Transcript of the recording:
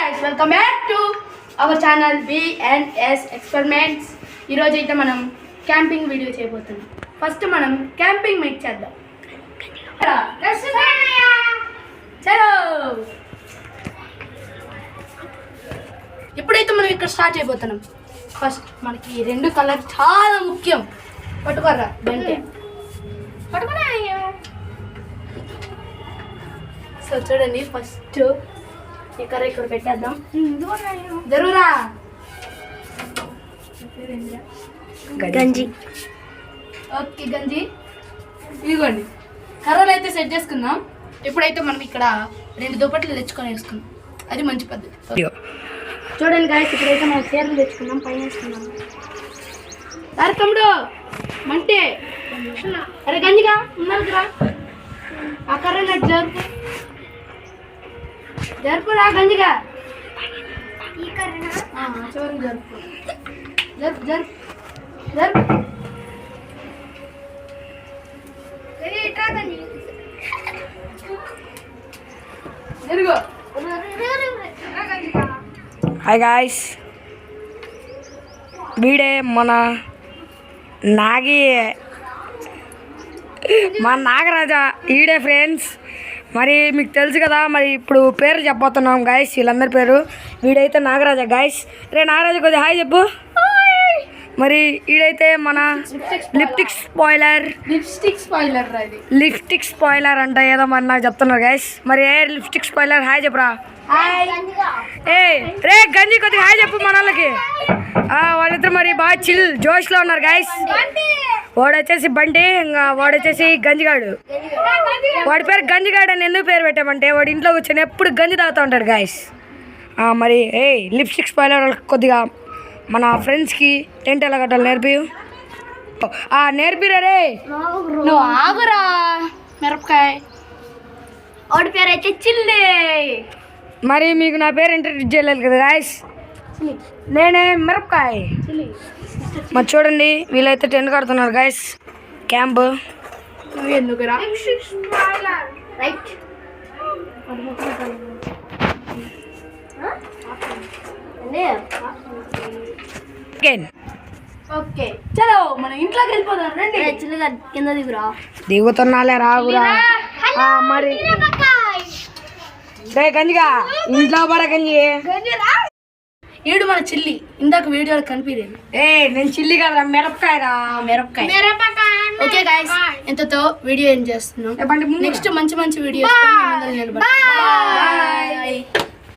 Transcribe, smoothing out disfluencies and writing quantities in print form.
guys, welcome back to our channel B&S Experiments. ఈ రోజు అయితే మనం క్యాంపింగ్ వీడియో చేయబోతున్నాం. ఫస్ట్ మనం క్యాంపింగ్ మేక్ చేద్దాం. చలో ఇప్పుడైతే మనం ఇక్కడ స్టార్ట్ చేయబోతున్నాం. ఫస్ట్ మనకి రెండు కలర్ చాలా ముఖ్యం. పట్టుకోరా బంటే పట్టుకున్నా. సో చూడండి, ఫస్ట్ ఈ కర్ర ఇక్కడ పెట్టేద్దాం. జరుగురా గంజి. ఓకే గంజి ఇదిగోండి. కర్రలు అయితే సెట్ చేసుకుందాం. ఇప్పుడైతే మనం ఇక్కడ రెండు దుప్పట్లు తెచ్చుకొని వేసుకుందాం. అది మంచి పద్ధతి. చూడండి గాయస్, ఇప్పుడైతే మనం చీరలు తెచ్చుకున్నాం, పైన వేసుకున్నాం. సరే తమ్ముడు మంటే అరే గంజిగా ఉన్నదిరా, ఆ కర్ర నట్టు జరుపు జరుపురా గంజిగా. చివరికి జరుపు జరుపు జరుపు జరుపు. జరుగు. హాయ్ గాయ్స్, వీడే మన నాగరాజా ఈడే ఫ్రెండ్స్. మరి మీకు తెలుసు కదా, మరి ఇప్పుడు పేరు చెప్పబోతున్నాం గాయస్, వీళ్ళందరి పేరు. వీడైతే నాగరాజా గాయస్. రే నాగరాజా కొద్దిగా హాయ్ చెప్పు. మరి ఈడైతే మన లిప్స్టిక్ స్పాయిలర్ అంట ఏదో మరి నాకు చెప్తున్నారు గాయస్. మరి ఏ లిప్స్టిక్ స్పాయిలర్ హాయ్ చెప్పురా. ఏ రే గంజి కొద్దిగా హాయ్ చెప్పు మన వాళ్ళకి. వాళ్ళిద్దరు మరి బాగా చిల్ జోష్లో ఉన్నారు గాయస్. వాడు వచ్చేసి బంటి, ఇంకా వాడు వచ్చేసి గంజిగాడు. వాడి పేరు గంజిగాడు అని ఎందుకు పేరు పెట్టామంటే వాడు ఇంట్లో కూర్చొని ఎప్పుడు గంజి తాగుతూ ఉంటాడు గాయస్. మరి ఏ లిప్స్టిక్ స్పాయిలర్ కొద్దిగా మన ఫ్రెండ్స్కి టెంట్ ఎలా కట్టాలి నేర్పిరా రే. నువ్వు ఆగురా. మిరపకాయ వాడి పేరు అయితే చిల్లి. మరి మీకు నా పేరు ఇంట్రడ్యూస్ చేయలేదు కదా గాయస్, నేనే మిరపకాయ. మరి చూడండి, వీళ్ళైతే టెంట్ కడుతున్నారు గాయస్, క్యాంప్. ఎందుకురా ఓకే చలో మనం ఇంట్లోకి వెళ్ళిపోదాం. రండి చిల్లిగా కింద దిగురా. దిగుతున్నాలే రాగురా. మరి రే గంజిగా ఇంట్లో పడ గంజి. ఈడు మన చిల్లి, ఇందాక వీడియోలో కనిపించేది. నేను చిల్లి కదా, మిరపకాయ రా. మిరపకాయ. ఓకే గాయ్స్, ఇంతతో వీడియో ఏం చేస్తున్నాం. నెక్స్ట్ మంచి వీడియో.